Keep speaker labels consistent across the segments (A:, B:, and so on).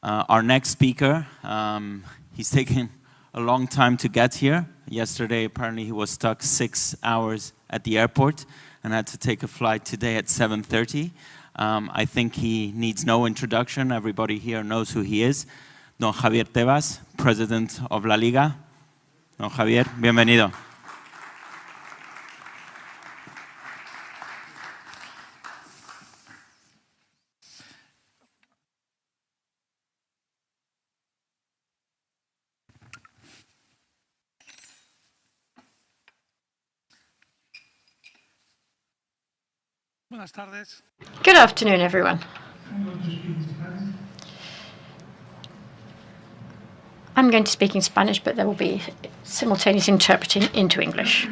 A: Our next speaker, he's taking a long time to get here. Yesterday, apparently, he was stuck 6 hours at the airport and had to take a flight today at 7:30. I think he needs no introduction. Everybody here knows who he is. Don Javier Tebas, President of LaLiga. Don Javier, bienvenido.
B: Good afternoon, everyone. I'm going to speak in Spanish, but there will be simultaneous interpreting into English.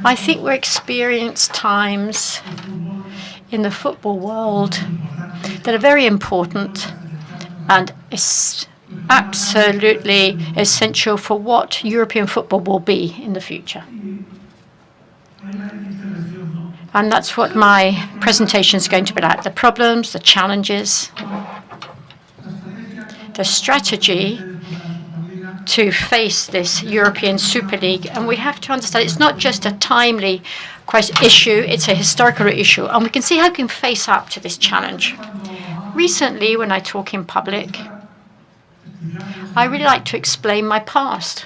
B: I think we're experiencing times in the football world that are very important and is absolutely essential for what European football will be in the future. And that's what my presentation is going to be like. The problems, the challenges, the strategy to face this European Superleague. And we have to understand it's not just a timely issue, it's a historical issue. And we can see how we can face up to this challenge. Recently, when I talk in public, I really like to explain my past.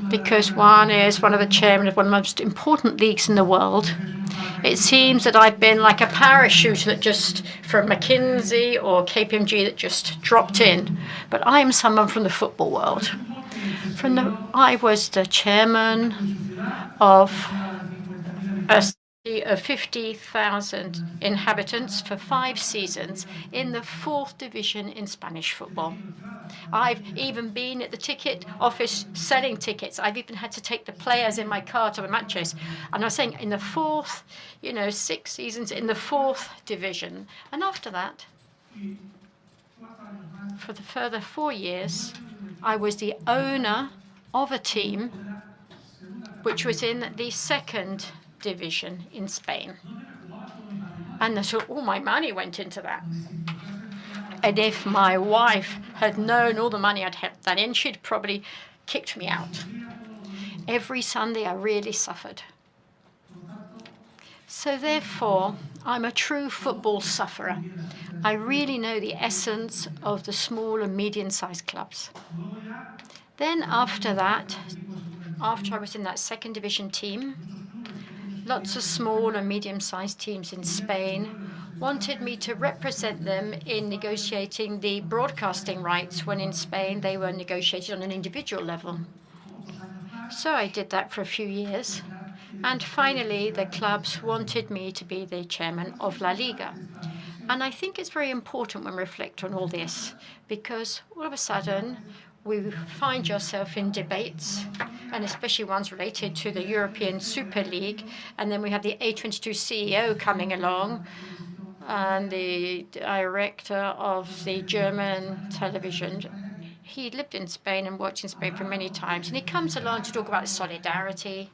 B: Because one is one of the chairmen of one of the most important leagues in the world. It seems that I've been like a parachute that just, from McKinsey or KPMG, that just dropped in. But I am someone from the football world. I was the chairman of a city of 50,000 inhabitants for 5 seasons in the 4th division in Spanish football. I've even been at the ticket office selling tickets. I've even had to take the players in my car to the matches. And I was saying in the 4th, 6 seasons in the 4th division. And after that, for the further 4 years, I was the owner of a team which was in the 2nd division in Spain. And so all my money went into that. And if my wife had known all the money I'd had that in, she'd probably kicked me out. Every Sunday, I really suffered. So therefore, I'm a true football sufferer. I really know the essence of the small and medium-sized clubs. Then after that, after I was in that 2nd division team, lots of small and medium-sized teams in Spain wanted me to represent them in negotiating the broadcasting rights when in Spain they were negotiated on an individual level. So I did that for a few years. And finally, the clubs wanted me to be the chairman of LaLiga. And I think it's very important when we reflect on all this, because all of a sudden, we find yourself in debates, and especially ones related to the European Superleague. And then we have the A22 CEO coming along, and the director of the German television. He lived in Spain and worked in Spain for many times. And he comes along to talk about solidarity.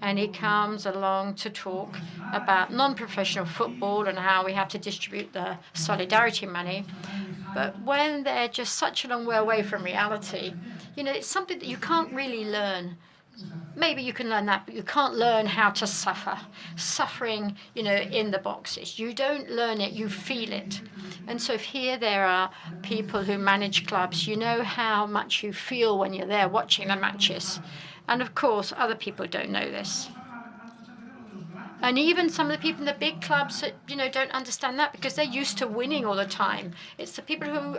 B: And he comes along to talk about non-professional football and how we have to distribute the solidarity money. But when they're just such a long way away from reality, it's something that you can't really learn. Maybe you can learn that, but you can't learn how to suffer. Suffering, in the boxes. You don't learn it, you feel it. And so if here there are people who manage clubs, you know how much you feel when you're there watching the matches. And of course, other people don't know this. And even some of the people in the big clubs, don't understand that because they're used to winning all the time. It's the people who,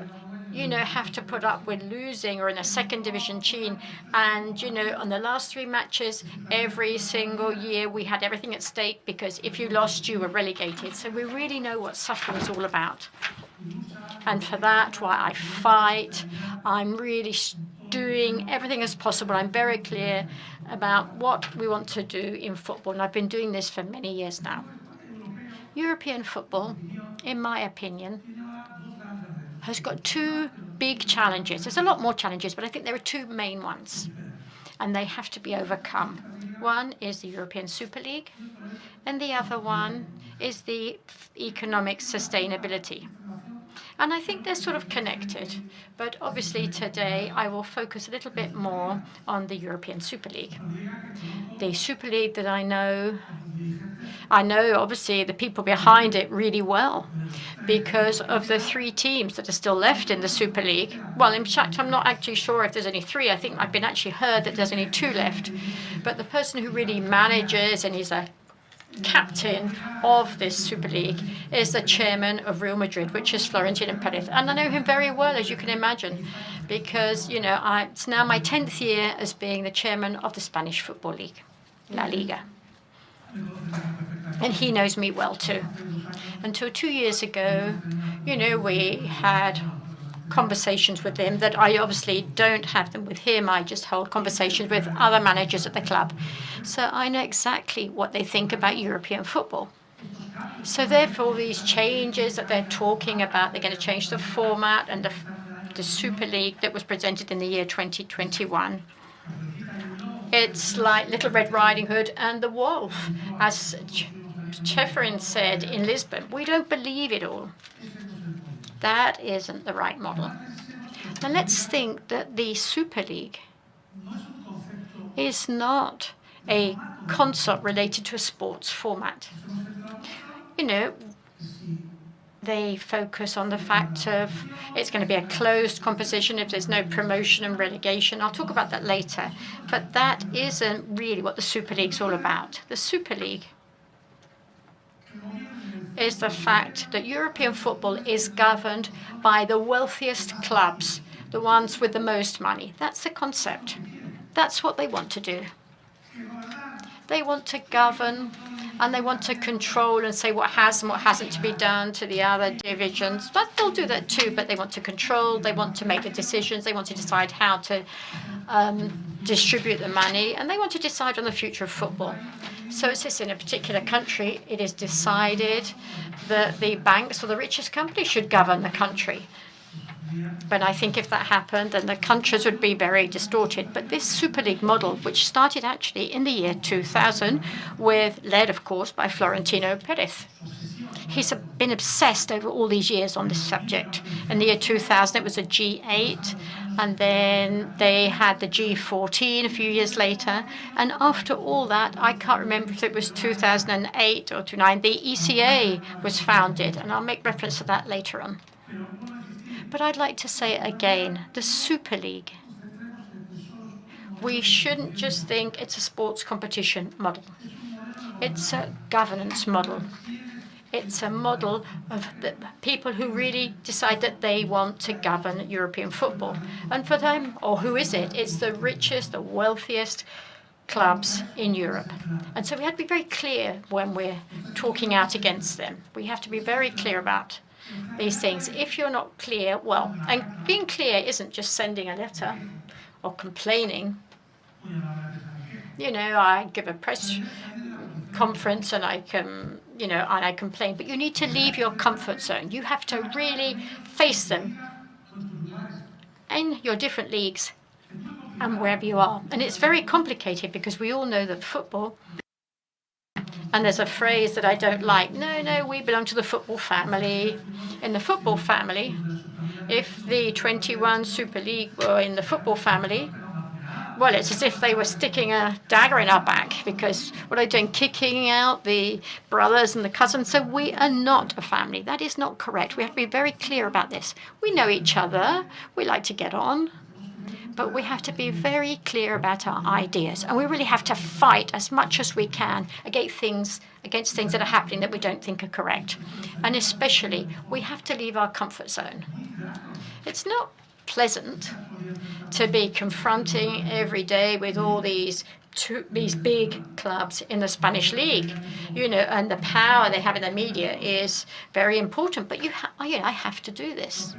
B: have to put up with losing or in a 2nd division team. And, on the last 3 matches, every single year we had everything at stake because if you lost, you were relegated. So we really know what suffering is all about. And for that, why I fight, I'm really doing everything as possible. I'm very clear about what we want to do in football, and I've been doing this for many years now. European football, in my opinion, has got 2 big challenges. There's a lot more challenges, but I think there are 2 main ones, and they have to be overcome. One is the European Super League, and the other one is the economic sustainability. And I think they're sort of connected. But obviously today I will focus a little bit more on the European Superleague. The Superleague that I know obviously the people behind it really well because of the 3 teams that are still left in the Superleague. Well, in fact, I'm not actually sure if there's only 3. I think I've been actually heard that there's only 2 left. But the person who really manages and is a captain of this Super League is the chairman of Real Madrid, which is Florentino Perez. And I know him very well, as you can imagine, because, it's now my 10th year as being the chairman of the Spanish Football League, LaLiga. And he knows me well, too. Until 2 years ago, we had conversations with him that I obviously don't have them with him. I just hold conversations with other managers at the club. So I know exactly what they think about European football. So therefore, these changes that they're talking about, they're going to change the format and the Super League that was presented in the year 2021. It's like Little Red Riding Hood and the Wolf. As Cheferin said in Lisbon, we don't believe it all. That isn't the right model. Now let's think that the Super League is not a concept related to a sports format. They focus on the fact of it's going to be a closed competition if there's no promotion and relegation. I'll talk about that later. But that isn't really what the Super League's all about. The Super League is the fact that European football is governed by the wealthiest clubs, the ones with the most money. That's the concept. That's what they want to do. They want to govern and they want to control and say what has and what hasn't to be done to the other divisions. But they'll do that too, but they want to control, they want to make the decisions, they want to decide how to distribute the money, and they want to decide on the future of football. So it's just in a particular country, it is decided that the banks or the richest companies should govern the country. But I think if that happened, then the countries would be very distorted. But this Super League model, which started actually in the year 2000, led, of course, by Florentino Perez. He's been obsessed over all these years on this subject. In the year 2000, it was a G8, and then they had the G14 a few years later. And after all that, I can't remember if it was 2008 or 2009, the ECA was founded, and I'll make reference to that later on. But I'd like to say again, the Super League, we shouldn't just think it's a sports competition model. It's a governance model. It's a model of the people who really decide that they want to govern European football. And for them, or who is it? It's the richest, the wealthiest clubs in Europe. And so we have to be very clear when we're talking out against them. We have to be very clear about these things. If you're not clear, well, and being clear isn't just sending a letter or complaining. I give a press conference and I complain, but you need to leave your comfort zone. You have to really face them in your different leagues and wherever you are. And it's very complicated because we all know that football, and there's a phrase that I don't like, no, we belong to the football family. In the football family, if the 21 Super League were in the football family, well, it's as if they were sticking a dagger in our back, because what are they doing? Kicking out the brothers and the cousins. So we are not a family. That is not correct. We have to be very clear about this. We know each other. We like to get on. But we have to be very clear about our ideas. And we really have to fight as much as we can against things that are happening that we don't think are correct. And especially, we have to leave our comfort zone. It's not pleasant to be confronting every day with all these big clubs in the Spanish league, and the power they have in the media is very important. But I have to do this.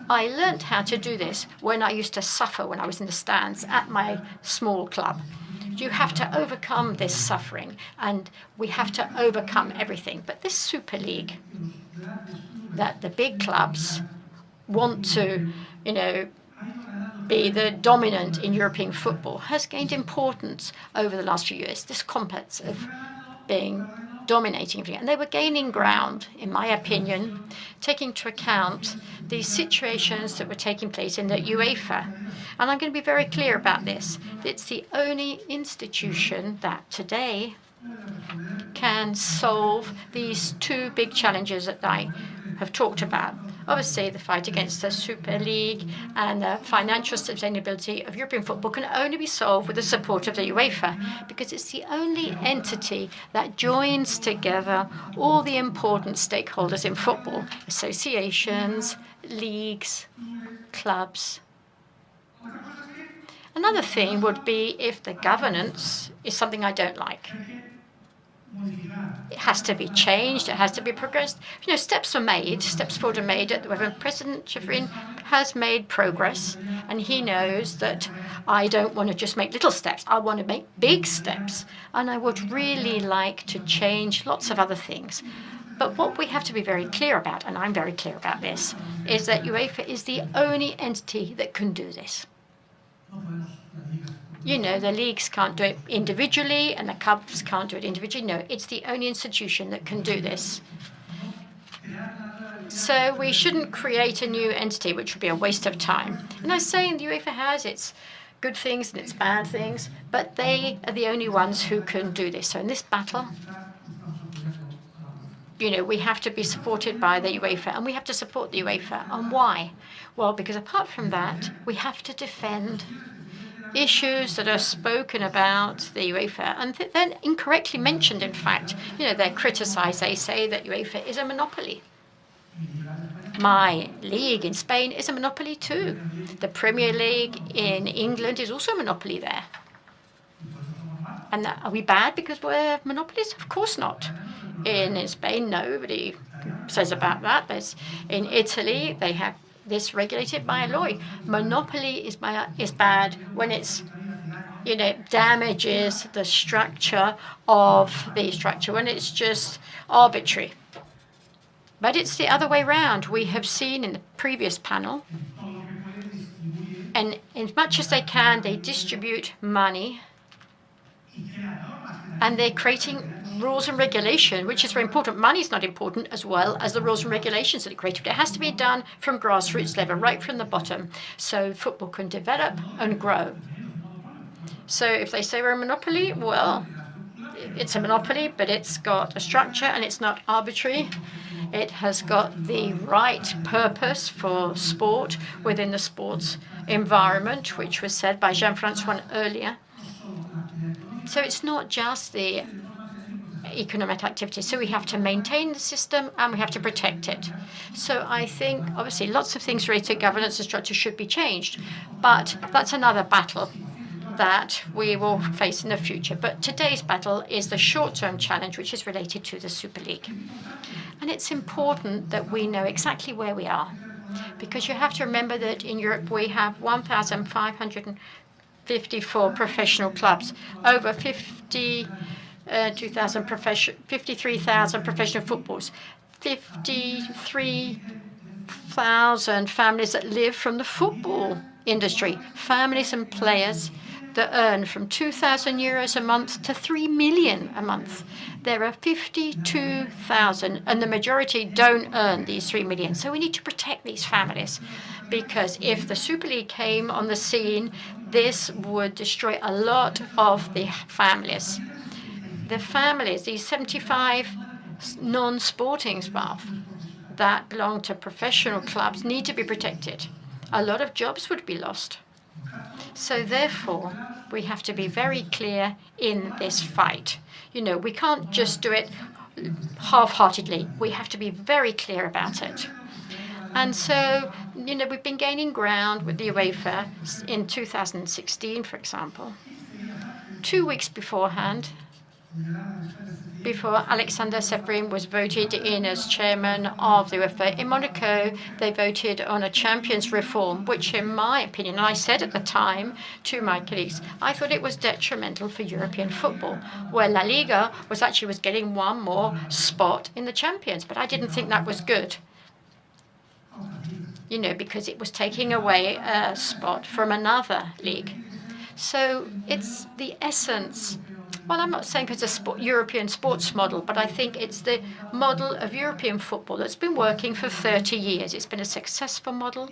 B: I learned how to do this when I used to suffer when I was in the stands at my small club. You have to overcome this suffering, and we have to overcome everything. But this Super League that the big clubs want to, be the dominant in European football has gained importance over the last few years. This complex of being dominating everything. And they were gaining ground, in my opinion, taking into account the situations that were taking place in the UEFA. And I'm going to be very clear about this. It's the only institution that today can solve these two big challenges that I have talked about. Obviously, the fight against the Superleague and the financial sustainability of European football can only be solved with the support of the UEFA, because it's the only entity that joins together all the important stakeholders in football: associations, leagues, clubs. Another thing would be if the governance is something I don't like. It has to be changed. It has to be progressed. Steps forward are made. President Javier has made progress, and he knows that I don't want to just make little steps. I want to make big steps, and I would really like to change lots of other things. But what we have to be very clear about, and I'm very clear about this, is that UEFA is the only entity that can do this. The leagues can't do it individually, and the clubs can't do it individually. No, it's the only institution that can do this. So we shouldn't create a new entity, which would be a waste of time. And I say the UEFA has its good things and its bad things, but they are the only ones who can do this. So in this battle, we have to be supported by the UEFA, and we have to support the UEFA. And why? Well, because apart from that, we have to defend issues that are spoken about the UEFA, and then incorrectly mentioned, in fact. They're criticized. They say that UEFA is a monopoly. My league in Spain is a monopoly too. The Premier League in England is also a monopoly there. And are we bad because we're monopolies? Of course not. In Spain, nobody says about that. But in Italy, they have this regulated by a law. Monopoly is bad when it's, damages the structure of the structure, when it's just arbitrary. But it's the other way around. We have seen in the previous panel, and as much as they can, they distribute money, and they're creating rules and regulation, which is very important. Money is not important, as well as the rules and regulations that are created. It has to be done from grassroots level, right from the bottom, so football can develop and grow. So if they say we're a monopoly, well, it's a monopoly, but it's got a structure and it's not arbitrary. It has got the right purpose for sport within the sports environment, which was said by Jean-Francois earlier. So it's not just the economic activity. So we have to maintain the system and we have to protect it. So I think, obviously, lots of things related to governance and structure should be changed, but that's another battle that we will face in the future. But today's battle is the short-term challenge, which is related to the Super League. And it's important that we know exactly where we are, because you have to remember that in Europe we have 1,554 professional clubs, over 53,000 professional footballs, 53,000 families that live from the football industry, families and players that earn from 2,000 euros a month to 3 million a month. There are 52,000, and the majority don't earn these 3 million. So we need to protect these families, because if the Super League came on the scene, this would destroy a lot of the families. The families, these 75 non-sporting staff that belong to professional clubs, need to be protected. A lot of jobs would be lost. So therefore, we have to be very clear in this fight. We can't just do it half-heartedly. We have to be very clear about it. And so, we've been gaining ground with the UEFA in 2016, for example. 2 weeks beforehand, before Alexander Seferin was voted in as chairman of the UEFA. In Monaco, they voted on a champions reform, which in my opinion, and I said at the time to my colleagues, I thought it was detrimental for European football, where LaLiga was getting one more spot in the champions, but I didn't think that was good. Because it was taking away a spot from another league. So it's the essence Well, I'm not saying it's a European sports model, but I think it's the model of European football that's been working for 30 years. It's been a successful model,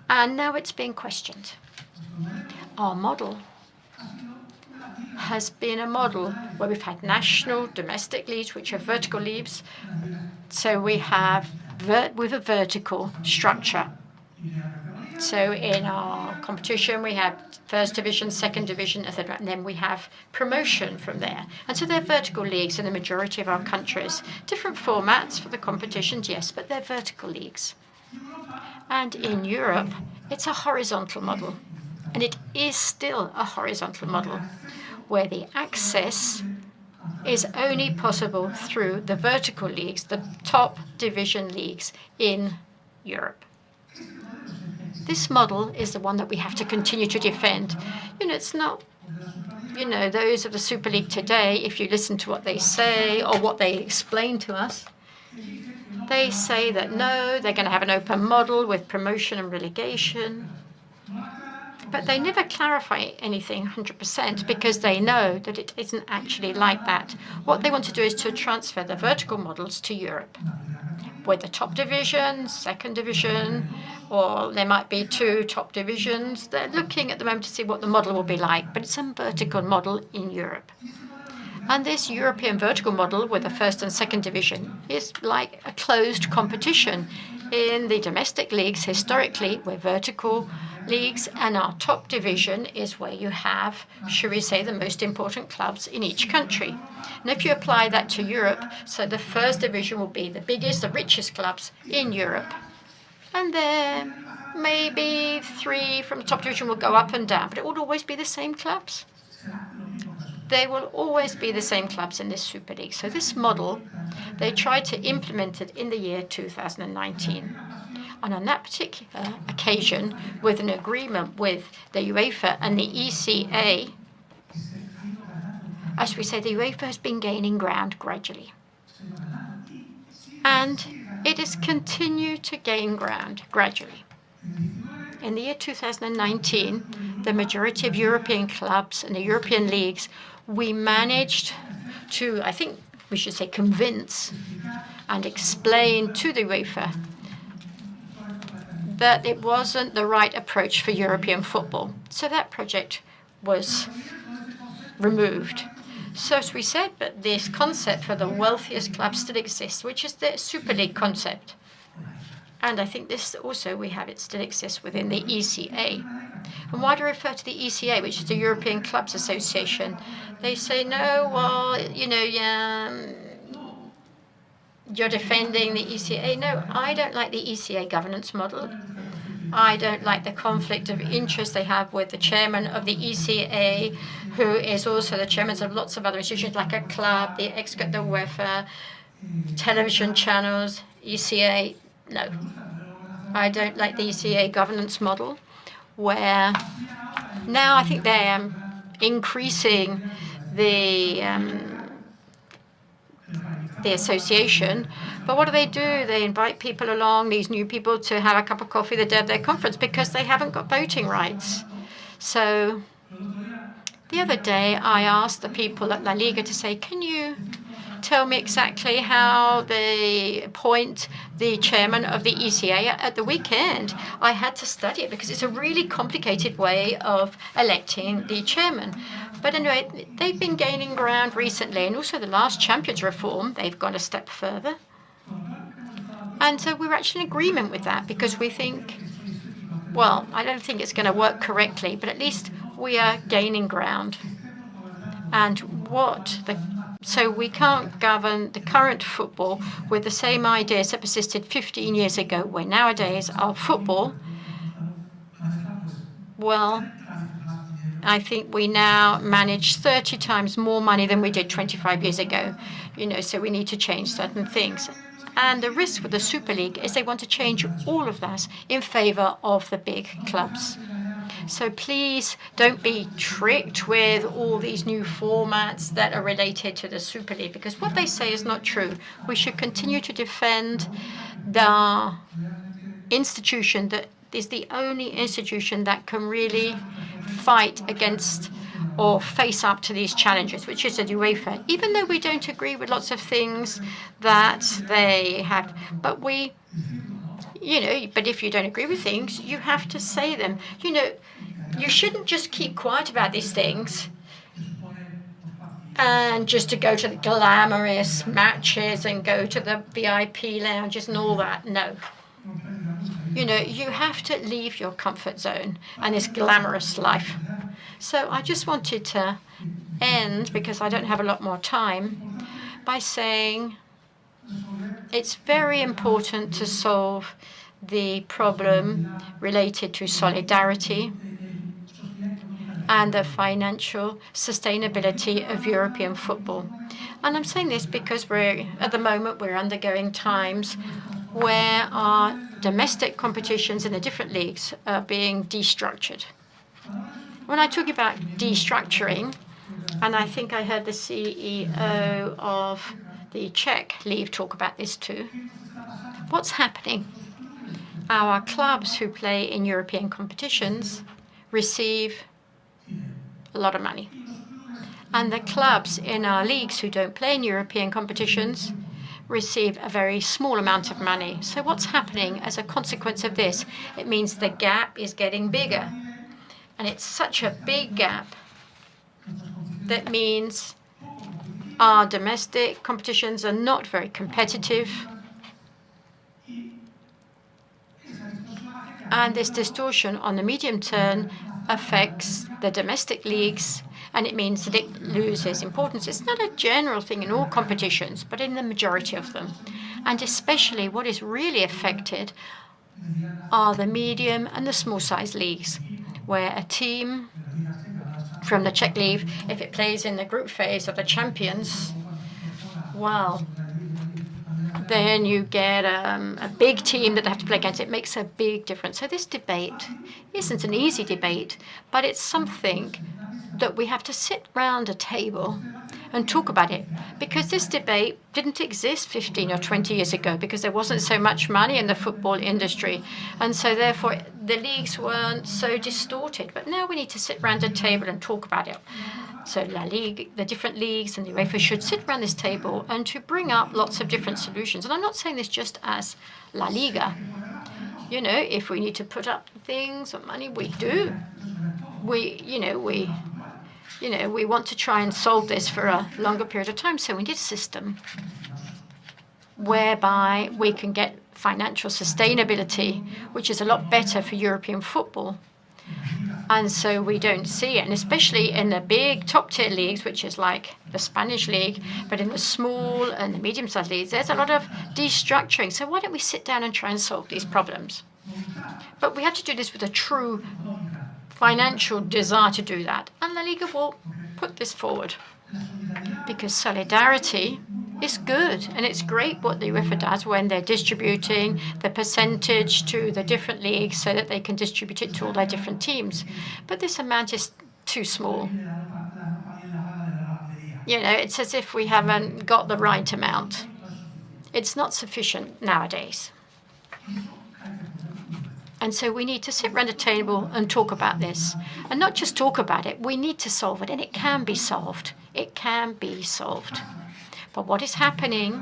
B: and now it's being questioned. Our model has been a model where we've had national, domestic leagues, which are vertical leagues. So we have with a vertical structure. So in our competition, we have first division, second division, etc. And then we have promotion from there. And so they're vertical leagues in the majority of our countries. Different formats for the competitions, yes, but they're vertical leagues. And in Europe, it's a horizontal model. And it is still a horizontal model where the access is only possible through the vertical leagues, the top division leagues in Europe. This model is the one that we have to continue to defend. It's not, those of the Super League today, if you listen to what they say or what they explain to us, they say that no, they're going to have an open model with promotion and relegation. But they never clarify anything 100% because they know that it isn't actually like that. What they want to do is to transfer the vertical models to Europe with the top division, second division, or there might be 2 top divisions. They're looking at the moment to see what the model will be like, but it's a vertical model in Europe. And this European vertical model with the first and second division is like a closed competition. In the domestic leagues, historically, we're vertical leagues, and our top division is where you have, should we say, the most important clubs in each country. And if you apply that to Europe, so the first division will be the biggest, the richest clubs in Europe. And then maybe 3 from the top division will go up and down, but it will always be the same clubs. They will always be the same clubs in this Super League. So this model, they tried to implement it in the year 2019. And on that particular occasion, with an agreement with the UEFA and the ECA, as we say, the UEFA has been gaining ground gradually. And it has continued to gain ground gradually. In the year 2019, the majority of European clubs and the European leagues, we managed to, I think we should say, convince and explain to the UEFA that it wasn't the right approach for European football. So that project was removed. So as we said, but this concept for the wealthiest club still exists, which is the Super League concept. And I think this also, it still exists within the ECA. And why do I refer to the ECA, which is the European Clubs Association? They say, no, well, you're defending the ECA. No, I don't like the ECA governance model. I don't like the conflict of interest they have with the chairman of the ECA, who is also the chairman of lots of other institutions like a club, the EXCO, the UEFA, television channels, ECA. No, I don't like the ECA governance model, where now I think they're increasing the association. But what do? They invite people along, these new people, to have a cup of coffee the day of their conference because they haven't got voting rights. So the other day I asked the people at LaLiga to say, can you tell me exactly how they appoint the chairman of the ECA? At the weekend, I had to study it because it's a really complicated way of electing the chairman. But anyway, they've been gaining ground recently, and also the last Champions reform, they've gone a step further. And so we're actually in agreement with that because we think, well, I don't think it's going to work correctly, but at least we are gaining ground. And so we can't govern the current football with the same ideas that persisted 15 years ago, where nowadays our football, well, I think we now manage 30 times more money than we did 25 years ago. So we need to change certain things. And the risk with the Super League is they want to change all of that in favor of the big clubs. So please don't be tricked with all these new formats that are related to the Super League, because what they say is not true. We should continue to defend the institution that is the only institution that can really fight against or face up to these challenges, which is the UEFA, even though we don't agree with lots of things that they have. But but if you don't agree with things, you have to say them. You shouldn't just keep quiet about these things and just to go to the glamorous matches and go to the VIP lounges and all that. No. You have to leave your comfort zone and this glamorous life. So I just wanted to end, because I don't have a lot more time, by saying it's very important to solve the problem related to solidarity and the financial sustainability of European football. And I'm saying this because at the moment we're undergoing times where our domestic competitions in the different leagues are being destructured. When I talk about destructuring, and I think I heard the CEO of the Czech League talk about this too, what's happening? Our clubs who play in European competitions receive a lot of money. And the clubs in our leagues who don't play in European competitions receive a very small amount of money. So what's happening as a consequence of this? It means the gap is getting bigger. And it's such a big gap that means our domestic competitions are not very competitive. And this distortion on the medium term affects the domestic leagues, and it means that it loses importance. It's not a general thing in all competitions, but in the majority of them. And especially what is really affected are the medium and the small size leagues, where a team from the Czech League, if it plays in the group phase of the champions, well, then you get a big team that they have to play against. It makes a big difference. So this debate isn't an easy debate, but it's something that we have to sit round a table and talk about it, because this debate didn't exist 15 or 20 years ago, because there wasn't so much money in the football industry, and so therefore the leagues weren't so distorted. But now we need to sit round a table and talk about it. So LaLiga, the different leagues and the UEFA should sit around this table and to bring up lots of different solutions. And I'm not saying this just as LaLiga. If we need to put up things or money, we do. We want to try and solve this for a longer period of time. So we need a system whereby we can get financial sustainability, which is a lot better for European football. And so we don't see it, and especially in the big top-tier leagues, which is like the Spanish league, but in the small and the medium-sized leagues, there's a lot of destructuring. So why don't we sit down and try and solve these problems? But we have to do this with a true financial desire to do that. And LaLiga will put this forward, because solidarity is good, and it's great what the UEFA does when they're distributing the percentage to the different leagues so that they can distribute it to all their different teams. But this amount is too small. It's as if we haven't got the right amount. It's not sufficient nowadays. And so we need to sit around a table and talk about this. And not just talk about it, we need to solve it. And it can be solved. It can be solved. But what is happening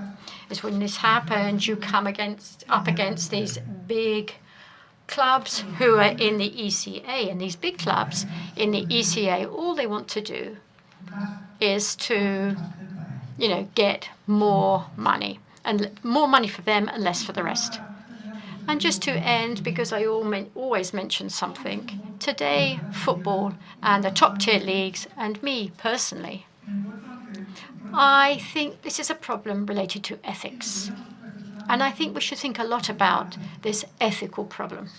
B: is when this happens, you come up against these big clubs who are in the ECA. And these big clubs in the ECA, all they want to do is to, get more money. And more money for them and less for the rest. And just to end, because I always mention something, today football and the top-tier leagues, and me personally, I think this is a problem related to ethics. And I think we should think a lot about this ethical problem,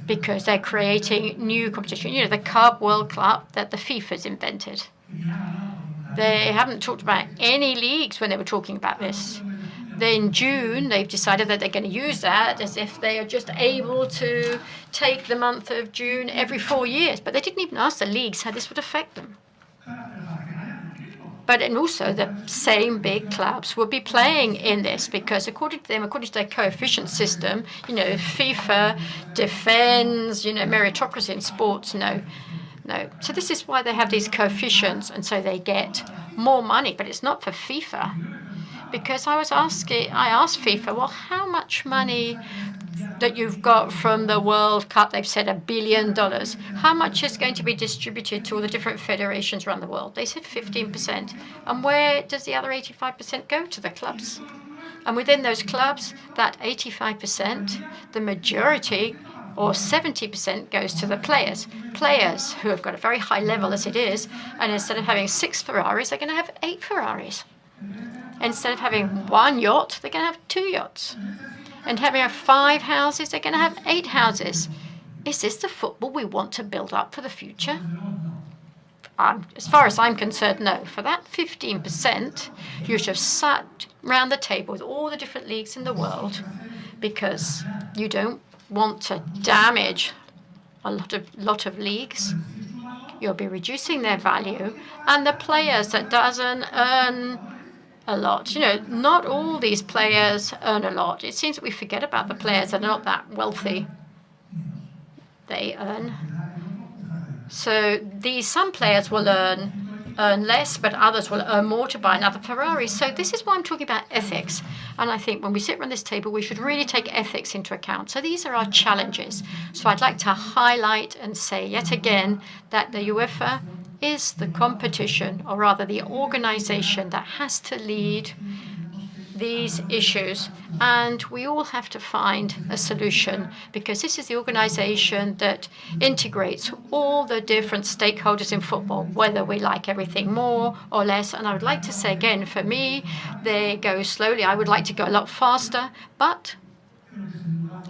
B: because they're creating new competition. The Club World Cup that the FIFA's invented. They haven't talked about any leagues when they were talking about this. Then in June, they've decided that they're going to use that as if they are just able to take the month of June every 4 years. But they didn't even ask the leagues how this would affect them. And also the same big clubs will be playing in this, because according to them, according to their coefficient system, FIFA defends, meritocracy in sports. No, No. So this is why they have these coefficients, and so they get more money, but it's not for FIFA. Because I asked FIFA, well, how much money that you've got from the World Cup? They've said $1 billion. How much is going to be distributed to all the different federations around the world? They said 15%. And where does the other 85% go? To the clubs. And within those clubs, that 85%, the majority, or 70%, goes to the players. Players who have got a very high level as it is, and instead of having 6 Ferraris, they're going to have 8 Ferraris. Instead of having 1 yacht, they're going to have 2 yachts. And having 5 houses, they're going to have 8 houses. Is this the football we want to build up for the future? As far as I'm concerned, no. For that 15%, you should have sat round the table with all the different leagues in the world, because you don't want to damage a lot of leagues. You'll be reducing their value, and the players that doesn't earn a lot. Not all these players earn a lot. It seems that we forget about the players that are not that wealthy. They earn. So some players will earn less, but others will earn more to buy another Ferrari. So this is why I'm talking about ethics. And I think when we sit around this table, we should really take ethics into account. So these are our challenges. So I'd like to highlight and say yet again that the UEFA is the competition, or rather the organization, that has to lead these issues. And we all have to find a solution, because this is the organization that integrates all the different stakeholders in football, whether we like everything more or less. And I would like to say again, for me, they go slowly. I would like to go a lot faster, but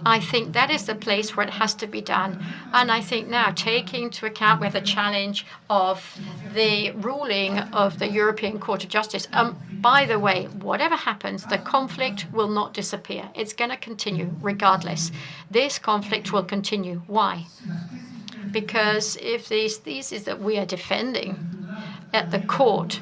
B: I think that is the place where it has to be done. And I think now, taking into account with the challenge of the ruling of the European Court of Justice, by the way, whatever happens, the conflict will not disappear. It's going to continue regardless. This conflict will continue. Why? Because if these theses that we are defending at the court,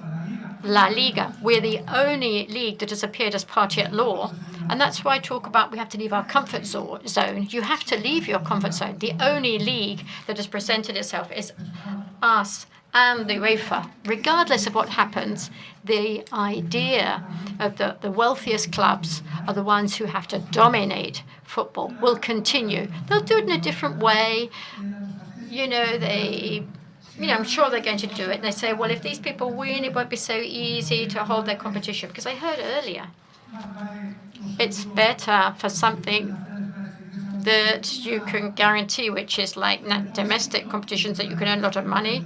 B: LaLiga, we're the only league that has appeared as party at law. And that's why I talk about we have to leave our comfort zone. You have to leave your comfort zone. The only league that has presented itself is us and the UEFA. Regardless of what happens, the idea of the wealthiest clubs are the ones who have to dominate football will continue. They'll do it in a different way. I'm sure they're going to do it. And they say, well, if these people win, it won't be so easy to hold their competition. Because I heard earlier, it's better for something that you can guarantee, which is like domestic competitions, that you can earn a lot of money.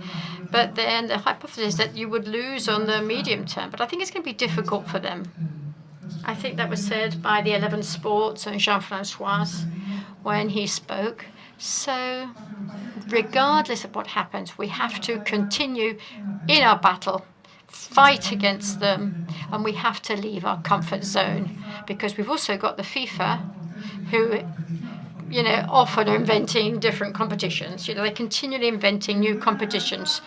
B: But then the hypothesis is that you would lose on the medium term. But I think it's going to be difficult for them. I think that was said by the 11 Sports and Jean-Francois when he spoke. So regardless of what happens, we have to continue in our battle, fight against them, and we have to leave our comfort zone, because we've also got the FIFA, who often are inventing different competitions. They're continually inventing new competitions.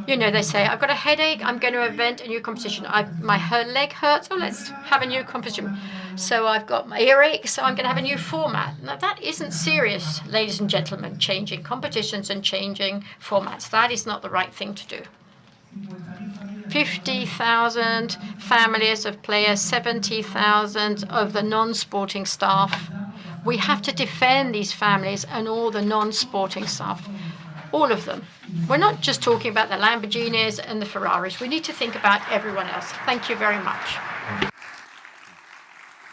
B: They say, I've got a headache, I'm going to invent a new competition. My leg hurts, let's have a new competition. So I've got my earache, so I'm going to have a new format. Now, that isn't serious, ladies and gentlemen, changing competitions and changing formats. That is not the right thing to do. 50,000 families of players, 70,000 of the non-sporting staff. We have to defend these families and all the non-sporting staff, all of them. We're not just talking about the Lamborghinis and the Ferraris. We need to think about everyone else. Thank you very much.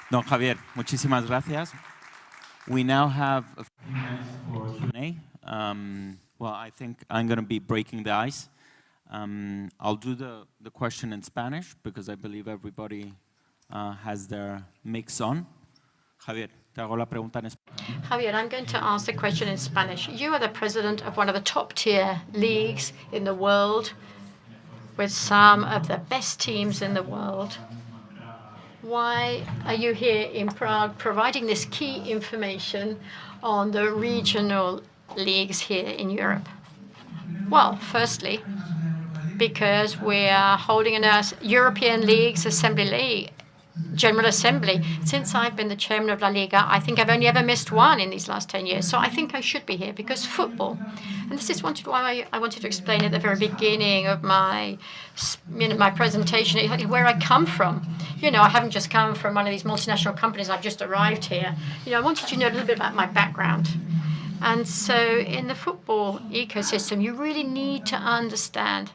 A: Don Javier, muchísimas gracias. We now have a few minutes for Q&A. Well, I think I'm going to be breaking the ice. I'll do the question in Spanish, because I believe everybody has their mix on. Javier, te hago la pregunta en español.
B: Javier, I'm going to ask the question in Spanish. You are the president of one of the top-tier leagues in the world, with some of the best teams in the world. Why are you here in Prague providing this key information on the regional leagues here in Europe? Well, firstly, because we are holding a European Leagues Assembly General Assembly. Since I've been the chairman of LaLiga, I think I've only ever missed one in these last 10 years. So I think I should be here because football, and this is why I wanted to explain at the very beginning of my presentation where I come from. I haven't just come from one of these multinational companies. I've just arrived here. I wanted you to know a little bit about my background. And so in the football ecosystem, you really need to understand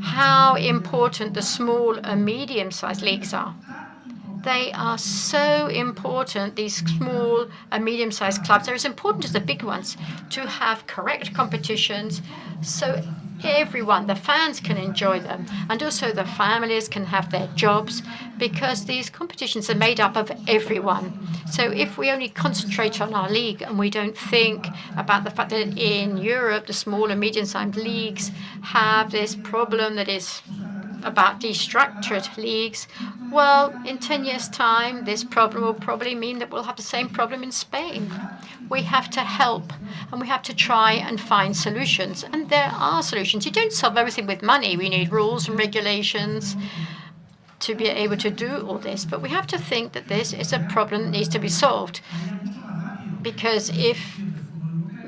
B: how important the small and medium-sized leagues are. They are so important, these small and medium-sized clubs. They're as important as the big ones to have correct competitions so everyone, the fans, can enjoy them, and also the families can have their jobs, because these competitions are made up of everyone. So if we only concentrate on our league and we don't think about the fact that in Europe, the small and medium-sized leagues have this problem that is about destructured leagues, well, in 10 years' time, this problem will probably mean that we'll have the same problem in Spain. We have to help, and we have to try and find solutions. And there are solutions. You don't solve everything with money. We need rules and regulations to be able to do all this. But we have to think that this is a problem that needs to be solved. Because if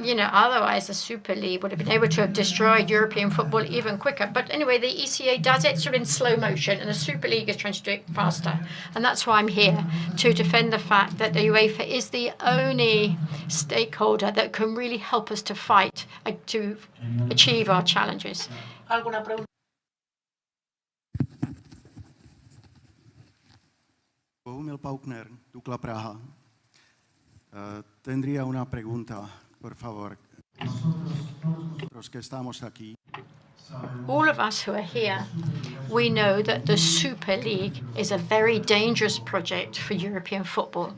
B: otherwise the Superleague would have been able to have destroyed European football even quicker. But anyway, the ECA does it sort of in slow motion, and the Superleague is trying to do it faster. And that's why I'm here, to defend the fact that the UEFA is the only stakeholder that can really help us to fight, to achieve our challenges.
C: Bohumil Paukner, Dukla Praha. Tendría una pregunta. Por favor, los que estamos aquí.
B: All of us who are here, we know that the Super League is a very dangerous project for European football.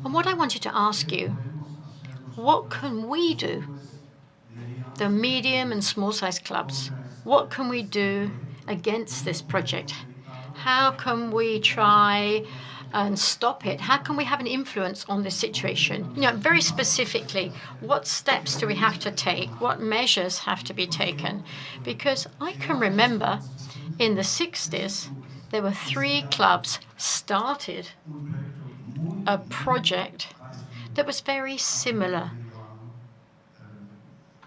B: And what I wanted to ask you, what can we do? The medium and small-sized clubs, what can we do against this project? How can we try and stop it? How can we have an influence on this situation? Very specifically, what steps do we have to take? What measures have to be taken? Because I can remember in the 60s, there were 3 clubs started a project that was very similar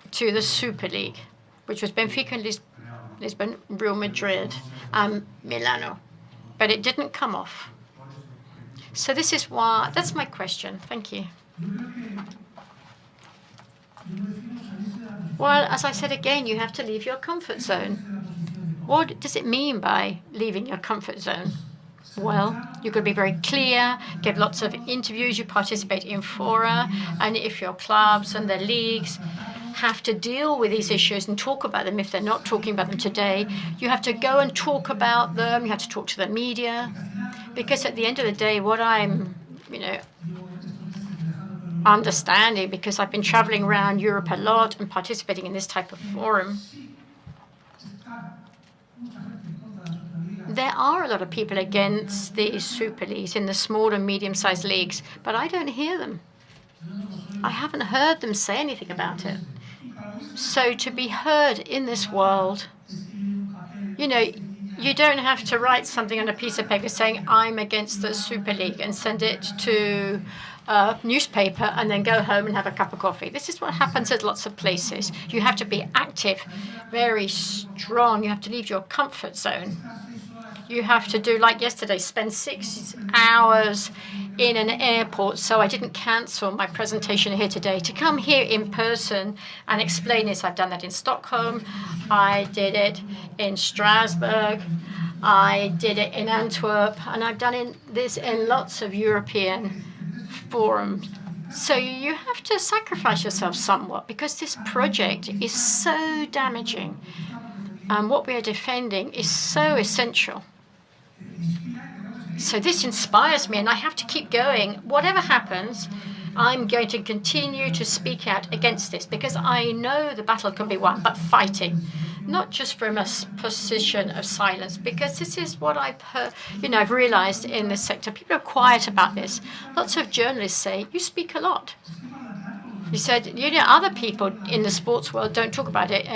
B: to the Super League, which was Benfica, Lisbon, Real Madrid, and Milano. But it didn't come off. So this is why, that's my question. Thank you. Well, as I said again, you have to leave your comfort zone. What does it mean by leaving your comfort zone? Well, you could be very clear, give lots of interviews, you participate in fora, and if your clubs and the leagues have to deal with these issues and talk about them, if they're not talking about them today, you have to go and talk about them, you have to talk to the media, because at the end of the day, what I'm, understanding, because I've been traveling around Europe a lot and participating in this type of forum, there are a lot of people against these super leagues in the small and medium-sized leagues, but I don't hear them. I haven't heard them say anything about it. So to be heard in this world, you don't have to write something on a piece of paper saying, I'm against the Super League, and send it to a newspaper and then go home and have a cup of coffee. This is what happens at lots of places. You have to be active, very strong. You have to leave your comfort zone. You have to do, like yesterday, spend 6 hours in an airport, so I didn't cancel my presentation here today to come here in person and explain this. I've done that in Stockholm, I did it in Strasbourg, I did it in Antwerp, and I've done this in lots of European forums. So you have to sacrifice yourself somewhat, because this project is so damaging, and what we are defending is so essential. So this inspires me, and I have to keep going. Whatever happens, I'm going to continue to speak out against this, because I know the battle can be won, but fighting, not just from a position of silence, because this is what I've realized in this sector. People are quiet about this. Lots of journalists say, you speak a lot. You said, other people in the sports world don't talk about it.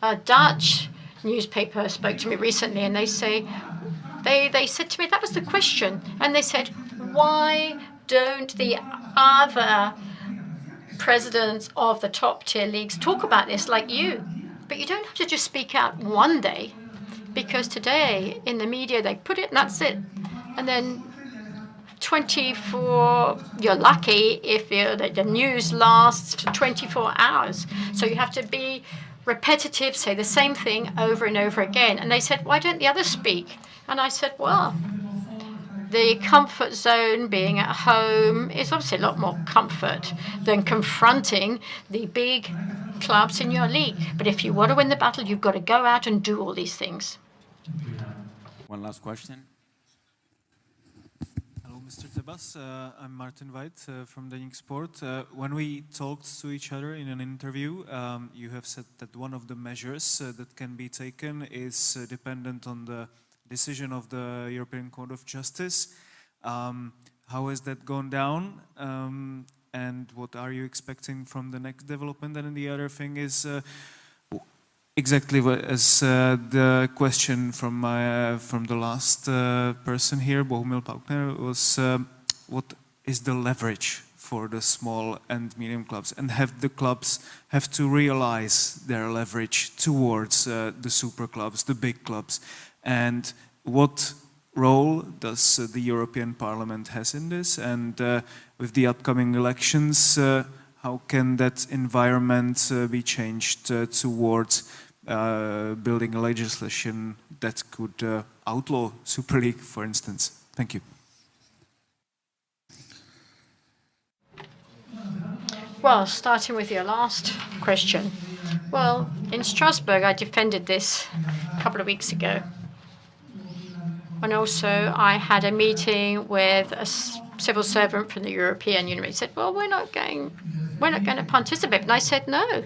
B: A Dutch newspaper spoke to me recently, and they say, they said to me, that was the question. And they said, why don't the other presidents of the top tier leagues talk about this like you? But you don't have to just speak out one day, because today in the media they put it and that's it. And then 24, you're lucky if the news lasts for 24 hours. So you have to be repetitive, say the same thing over and over again. And they said, why don't the others speak? And I said, well, the comfort zone, being at home, is obviously a lot more comfort than confronting the big clubs in your league. But if you want to win the battle, you've got to go out and do all these things.
A: One last question.
D: Hello, Mr. Tebas. I'm Martin White from Deník Sport. When we talked to each other in an interview, you have said that one of the measures that can be taken is dependent on the decision of the European Court of Justice. How has that gone down? And what are you expecting from the next development? And then the other thing is exactly as the question from the last person here, Bohumil Paukner, was what is the leverage for the small and medium clubs? And have the clubs have to realize their leverage towards the super clubs, the big clubs? And what role does the European Parliament has in this? And with the upcoming elections, how can that environment be changed towards building a legislation that could outlaw Superleague, for instance? Thank you.
B: Well, starting with your last question. Well, in Strasbourg, I defended this a couple of weeks ago. And also, I had a meeting with a civil servant from the European Union. He said, well, we're not going to participate. And I said, no.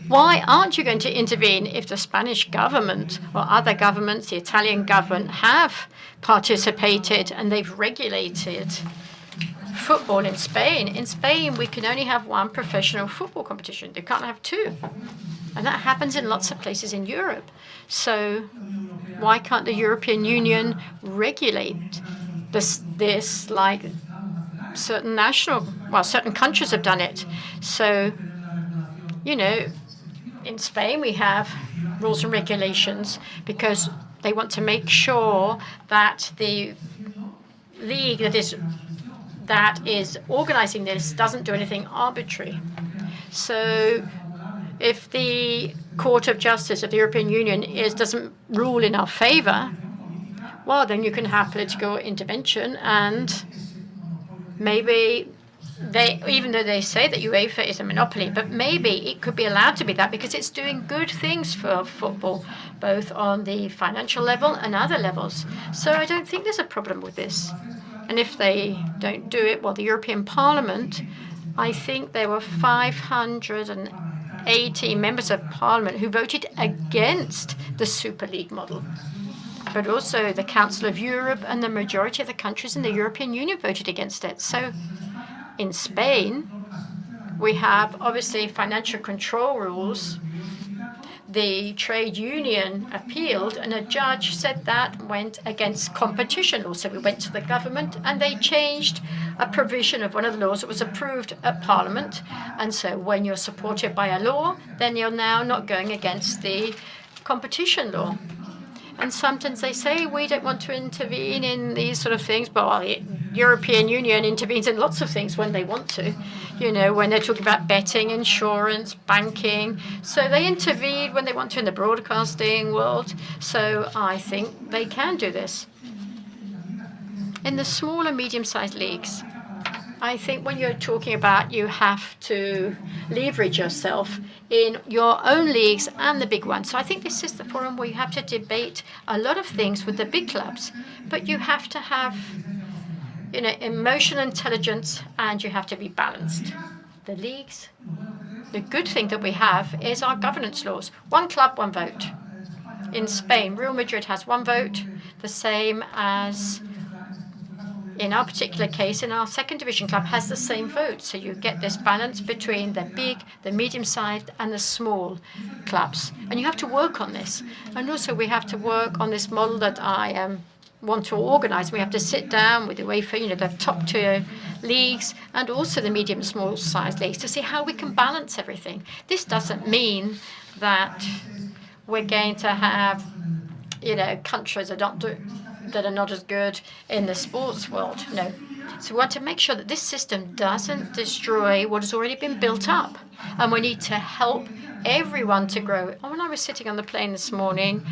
B: Why aren't you going to intervene if the Spanish government or other governments, the Italian government, have participated and they've regulated football in Spain? In Spain, we can only have one professional football competition. They can't have two. And that happens in lots of places in Europe. So why can't the European Union regulate this like certain countries have done it? So, you know, in Spain we have rules and regulations because they want to make sure that the league that is organizing this doesn't do anything arbitrary. So if the Court of Justice of the European Union doesn't rule in our favor, well, then you can have political intervention, and maybe even though they say that UEFA is a monopoly, but maybe it could be allowed to be that because it's doing good things for football, both on the financial level and other levels. So I don't think there's a problem with this. And if they don't do it, well, the European Parliament, I think there were 580 members of Parliament who voted against the Super League model. But also the Council of Europe and the majority of the countries in the European Union voted against it. So in Spain, we have obviously financial control rules. The trade union appealed, and a judge said that went against competition law. So we went to the government, and they changed a provision of one of the laws that was approved at Parliament. And so when you're supported by a law, then you're now not going against the competition law. And sometimes they say, we don't want to intervene in these sort of things, but the European Union intervenes in lots of things when they want to, you know, when they're talking about betting, insurance, banking. So they intervene when they want to in the broadcasting world. So I think they can do this. In the small and medium-sized leagues, I think when you're talking about you have to leverage yourself in your own leagues and the big ones. So I think this is the forum where you have to debate a lot of things with the big clubs, but you have to have, you know, emotional intelligence, and you have to be balanced. The leagues, the good thing that we have is our governance laws. One club, one vote. In Spain, Real Madrid has one vote, the same as in our particular case, in our second division club, has the same vote. So you get this balance between the big, the medium-sized, and the small clubs. And you have to work on this. And also we have to work on this model that I am want to organize. We have to sit down with the UEFA, the top tier leagues and also the medium and small size leagues to see how we can balance everything. This doesn't mean that we're going to have, countries that are not as good in the sports world. No. So we want to make sure that this system doesn't destroy what has already been built up. And we need to help everyone to grow. And when I was sitting on the plane this morning,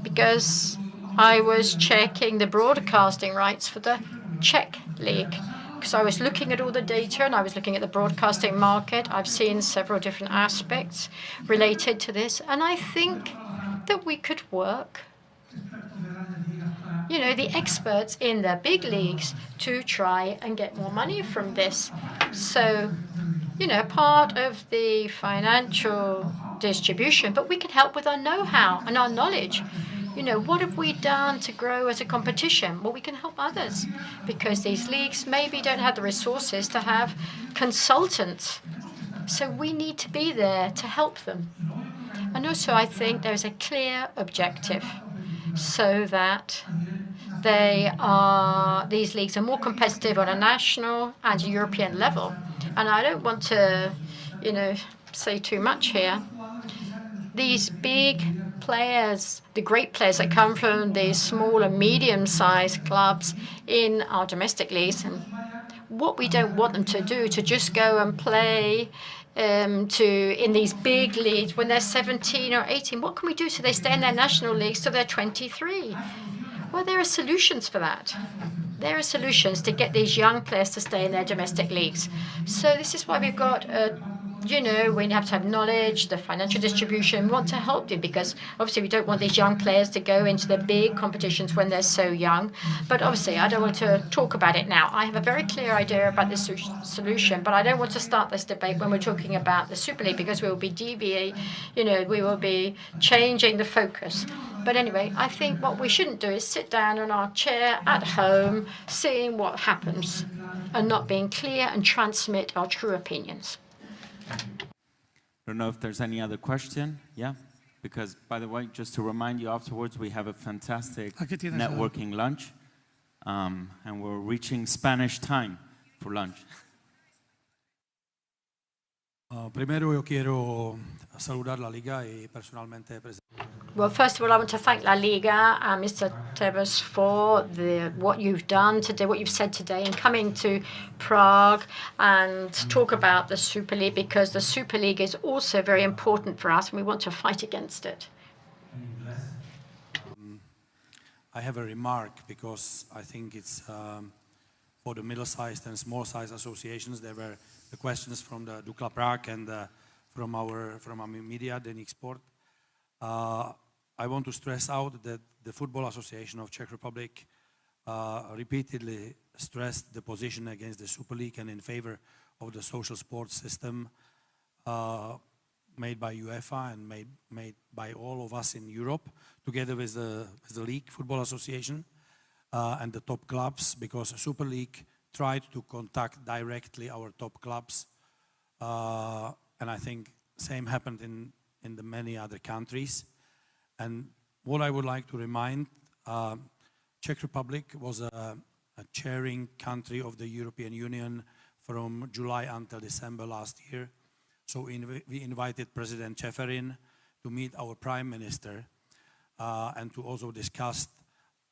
B: because I was checking the broadcasting rights for the Czech League, because I was looking at all the data and I was looking at the broadcasting market. I've seen several different aspects related to this, and I think that we could work, the experts in the big leagues to try and get more money from this. So, part of the financial distribution, but we can help with our know-how and our knowledge. What have we done to grow as a competition? Well, we can help others because these leagues maybe don't have the resources to have consultants. So we need to be there to help them. And also, I think there's a clear objective so that these leagues are more competitive on a national and a European level. And I don't want to, say too much here. These big players, the great players that come from the small and medium-sized clubs in our domestic leagues, and what we don't want them to do to just go and play in these big leagues when they're 17 or 18. What can we do so they stay in their national leagues till they're 23? Well, there are solutions for that. There are solutions to get these young players to stay in their domestic leagues. So this is why we've got we have to have knowledge, the financial distribution. We want to help them because obviously we don't want these young players to go into the big competitions when they're so young. But obviously I don't want to talk about it now. I have a very clear idea about this solution, but I don't want to start this debate when we're talking about the Super League because we will be we will be changing the focus. But anyway, I think what we shouldn't do is sit down in our chair at home, seeing what happens and not being clear and transmit our true opinions.
A: I don't know if there's any other question. Yeah? Because, by the way, just to remind you, afterwards we have a fantastic networking lunch. And we're reaching Spanish time for lunch.
E: Primero yo quiero saludar LaLiga y personalmente
B: Well, first of all, I want to thank LaLiga and Mr. Tebas for what you've done today, what you've said today, and coming to Prague and talk about the Super League, because the Super League is also very important for us, and we want to fight against it.
E: I have a remark because I think it's for the middle-sized and small-sized associations. There were the questions from the Dukla Prague and from our media, Deník Sport. I want to stress out that the Football Association of Czech Republic repeatedly stressed the position against the Super League and in favor of the social sports system made by UEFA and made by all of us in Europe, together with the League Football Association and the top clubs, because the Super League tried to contact directly our top clubs, and I think same happened in the many other countries. And what I would like to remind, Czech Republic was a chairing country of the European Union from July until December last year. So we invited President Čeferin to meet our Prime Minister and to also discuss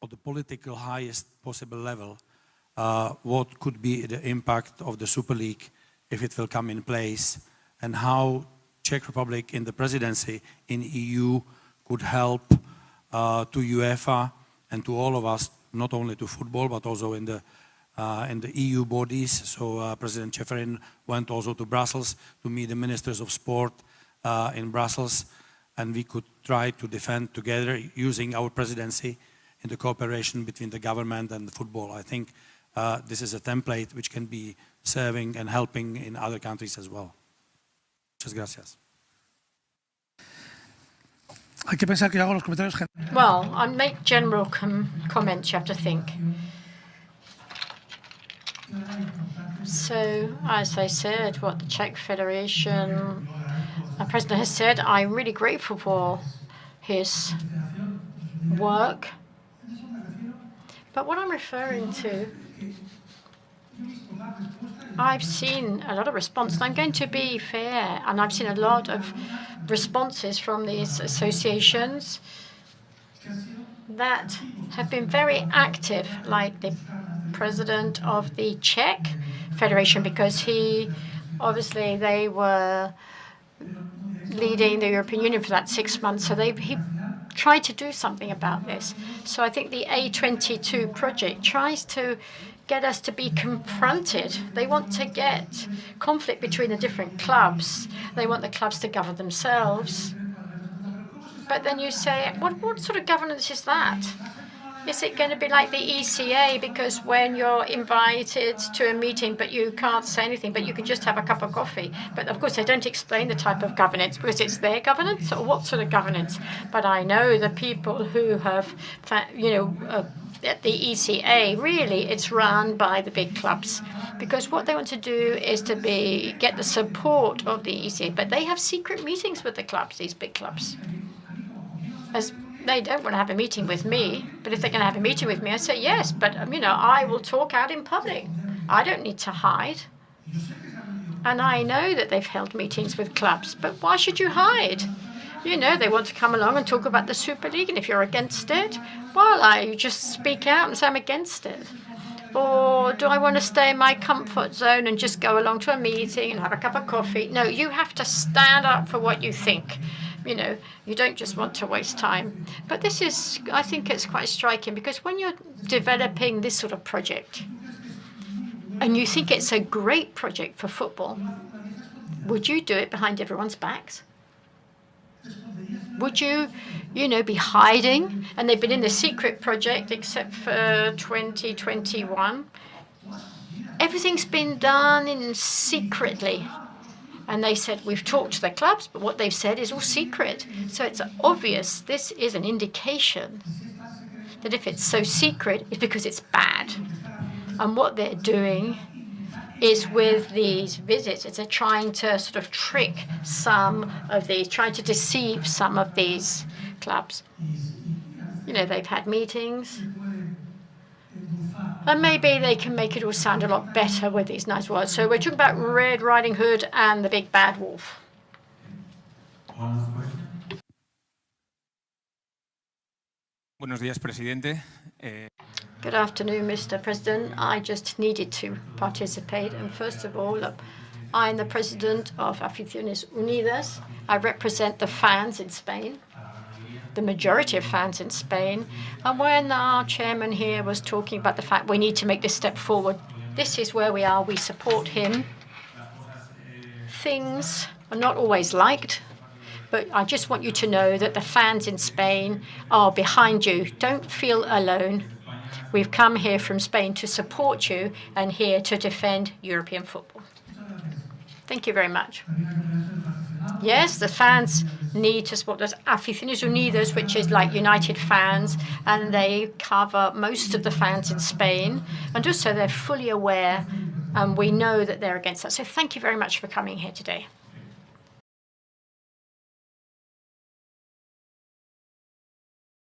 E: at the political highest possible level what could be the impact of the Super League if it will come in place, and how Czech Republic in the presidency in EU could help to UEFA and to all of us, not only to football, but also in the EU bodies. So President Čeferin went also to Brussels to meet the ministers of sport in Brussels, and we could try to defend together using our presidency in the cooperation between the government and the football. I think this is a template which can be serving and helping in other countries as well. Muchas gracias.
B: Well, I make general comments, you have to think. So, as I said, what the Czech Federation President has said, I'm really grateful for his work. But what I'm referring to, I've seen a lot of response, and I'm going to be fair, and I've seen a lot of responses from these associations that have been very active, like the president of the Czech Federation, because obviously they were leading the European Union for that 6 months, so he tried to do something about this. So I think the A22 project tries to get us to be confronted. They want to get conflict between the different clubs. They want the clubs to govern themselves. But then you say, what sort of governance is that? Is it going to be like the ECA, because when you're invited to a meeting but you can't say anything, but you can just have a cup of coffee? But of course they don't explain the type of governance, because it's their governance, or what sort of governance? But I know the people who have, at the ECA, really it's run by the big clubs, because what they want to do is to get the support of the ECA. But they have secret meetings with the clubs, these big clubs. They don't want to have a meeting with me, but if they're going to have a meeting with me, I say yes, but I will talk out in public. I don't need to hide. And I know that they've held meetings with clubs, but why should you hide? They want to come along and talk about the Superleague, and if you're against it, well, you just speak out and say I'm against it. Or do I want to stay in my comfort zone and just go along to a meeting and have a cup of coffee? No, you have to stand up for what you think. You don't just want to waste time. But I think it's quite striking, because when you're developing this sort of project and you think it's a great project for football, would you do it behind everyone's backs? Would you, be hiding? And they've been in the secret project except for 2021. Everything's been done secretly. And they said, we've talked to the clubs, but what they've said is all secret. So it's obvious this is an indication that if it's so secret, it's because it's bad. And what they're doing is, with these visits, they're trying to sort of trick trying to deceive some of these clubs. They've had meetings. And maybe they can make it all sound a lot better with these nice words. So we're talking about Red Riding Hood and the big bad wolf.
F: Buenos días, presidente.
B: Good afternoon, Mr. President. I just needed to participate. And first of all, I'm the president of Aficiones Unidas. I represent the fans in Spain, the majority of fans in Spain. And when our chairman here was talking about the fact we need to make this step forward, this is where we are. We support him. Things are not always liked, but I just want you to know that the fans in Spain are behind you. Don't feel alone. We've come here from Spain to support you and here to defend European football. Thank you very much. Yes, the fans need to support us. Aficiones Unidas, which is like United Fans, and they cover most of the fans in Spain. And also they're fully aware, and we know that they're against that. So thank you very much for coming here today.